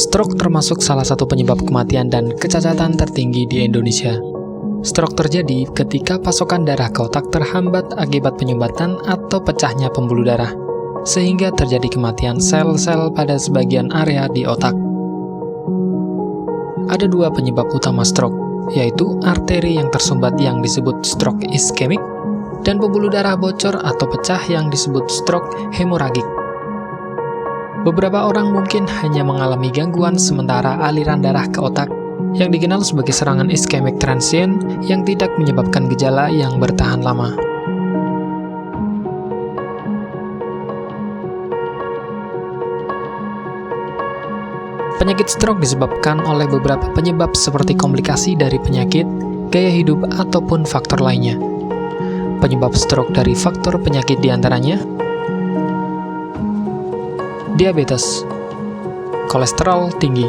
Stroke termasuk salah satu penyebab kematian dan kecacatan tertinggi di Indonesia. Stroke terjadi ketika pasokan darah ke otak terhambat akibat penyumbatan atau pecahnya pembuluh darah, sehingga terjadi kematian sel-sel pada sebagian area di otak. Ada dua penyebab utama stroke, yaitu arteri yang tersumbat yang disebut stroke iskemik, dan pembuluh darah bocor atau pecah yang disebut stroke hemoragik. Beberapa orang mungkin hanya mengalami gangguan sementara aliran darah ke otak yang dikenal sebagai serangan iskemik transient yang tidak menyebabkan gejala yang bertahan lama. Penyakit stroke disebabkan oleh beberapa penyebab seperti komplikasi dari penyakit, gaya hidup, ataupun faktor lainnya. Penyebab stroke dari faktor penyakit diantaranya diabetes, kolesterol tinggi,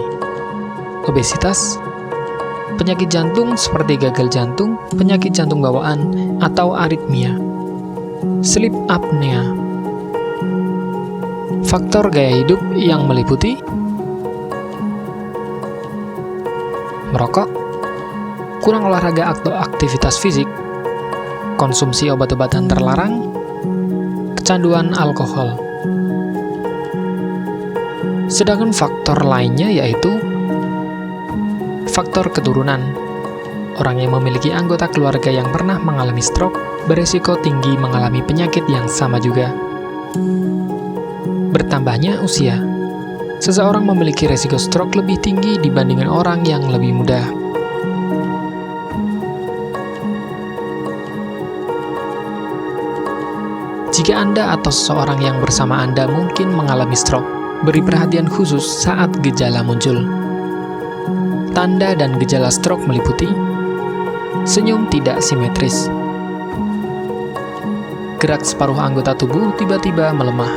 obesitas, penyakit jantung seperti gagal jantung, penyakit jantung bawaan, atau aritmia, sleep apnea. Faktor gaya hidup yang meliputi merokok, kurang olahraga atau aktivitas fisik, konsumsi obat-obatan terlarang, kecanduan alkohol. Sedangkan faktor lainnya yaitu faktor keturunan. Orang yang memiliki anggota keluarga yang pernah mengalami stroke berisiko tinggi mengalami penyakit yang sama juga. Bertambahnya usia. Seseorang memiliki risiko stroke lebih tinggi dibandingkan orang yang lebih muda. Jika Anda atau seseorang yang bersama Anda mungkin mengalami stroke, beri perhatian khusus saat gejala muncul. Tanda dan gejala stroke meliputi senyum tidak simetris, gerak separuh anggota tubuh tiba-tiba melemah,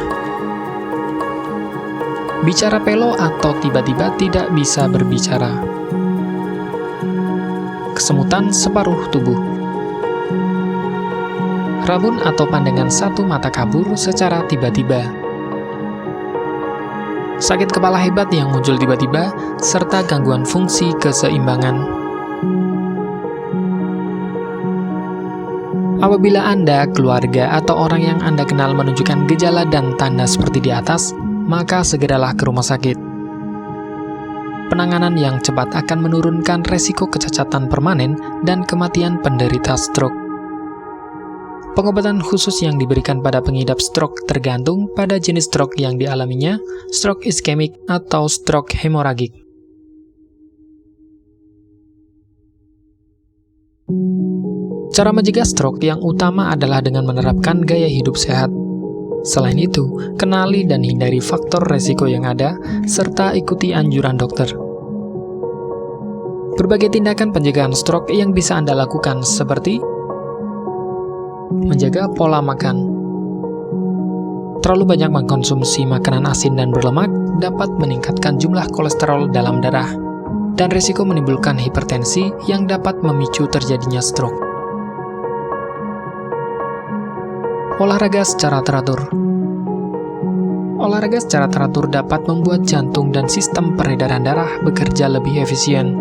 bicara pelo atau tiba-tiba tidak bisa berbicara, kesemutan separuh tubuh, rabun atau pandangan satu mata kabur secara tiba-tiba, sakit kepala hebat yang muncul tiba-tiba, serta gangguan fungsi keseimbangan. Apabila Anda, keluarga, atau orang yang Anda kenal menunjukkan gejala dan tanda seperti di atas, maka segeralah ke rumah sakit. Penanganan yang cepat akan menurunkan resiko kecacatan permanen dan kematian penderita stroke. Pengobatan khusus yang diberikan pada pengidap stroke tergantung pada jenis stroke yang dialaminya, stroke iskemik atau stroke hemoragik. Cara mencegah stroke yang utama adalah dengan menerapkan gaya hidup sehat. Selain itu, kenali dan hindari faktor resiko yang ada, serta ikuti anjuran dokter. Berbagai tindakan pencegahan stroke yang bisa Anda lakukan seperti menjaga pola makan. Terlalu banyak mengkonsumsi makanan asin dan berlemak dapat meningkatkan jumlah kolesterol dalam darah dan risiko menimbulkan hipertensi yang dapat memicu terjadinya stroke. Olahraga secara teratur. Olahraga secara teratur dapat membuat jantung dan sistem peredaran darah bekerja lebih efisien.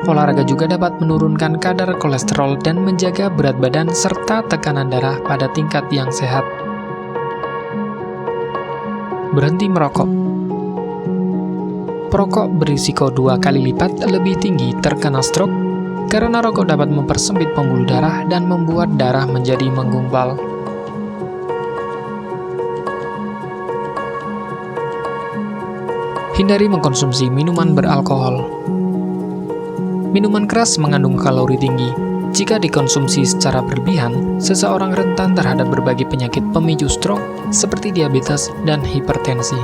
Olahraga juga dapat menurunkan kadar kolesterol dan menjaga berat badan serta tekanan darah pada tingkat yang sehat. Berhenti merokok. Perokok berisiko 2 kali lipat lebih tinggi terkena stroke karena rokok dapat mempersempit pembuluh darah dan membuat darah menjadi menggumpal. Hindari mengkonsumsi minuman beralkohol. Minuman keras mengandung kalori tinggi. Jika dikonsumsi secara berlebihan, seseorang rentan terhadap berbagai penyakit pemicu stroke seperti diabetes dan hipertensi.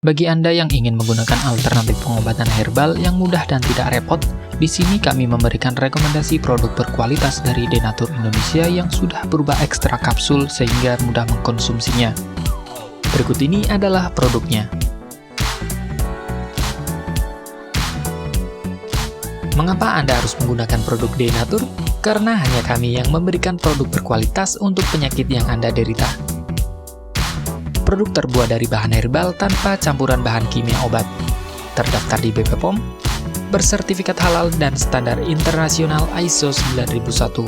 Bagi Anda yang ingin menggunakan alternatif pengobatan herbal yang mudah dan tidak repot, di sini kami memberikan rekomendasi produk berkualitas dari Denatur Indonesia yang sudah berubah ekstra kapsul sehingga mudah mengkonsumsinya. Berikut ini adalah produknya. Mengapa Anda harus menggunakan produk Denatur? Karena hanya kami yang memberikan produk berkualitas untuk penyakit yang Anda derita. Produk terbuat dari bahan herbal tanpa campuran bahan kimia obat. Terdaftar di BP POM, bersertifikat halal dan standar internasional ISO 9001.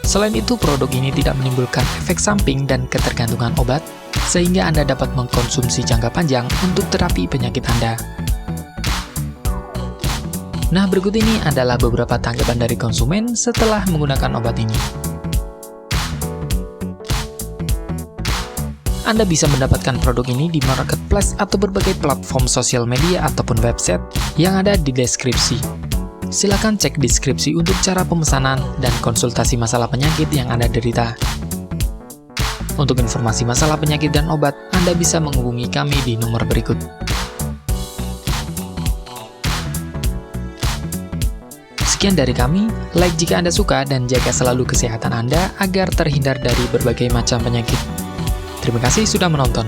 Selain itu, produk ini tidak menimbulkan efek samping dan ketergantungan obat, sehingga Anda dapat mengkonsumsi jangka panjang untuk terapi penyakit Anda. Nah, berikut ini adalah beberapa tanggapan dari konsumen setelah menggunakan obat ini. Anda bisa mendapatkan produk ini di marketplace atau berbagai platform sosial media ataupun website yang ada di deskripsi. Silakan cek deskripsi untuk cara pemesanan dan konsultasi masalah penyakit yang Anda derita. Untuk informasi masalah penyakit dan obat, Anda bisa menghubungi kami di nomor berikut. Sekian dari kami, like jika Anda suka dan jaga selalu kesehatan Anda agar terhindar dari berbagai macam penyakit. Terima kasih sudah menonton.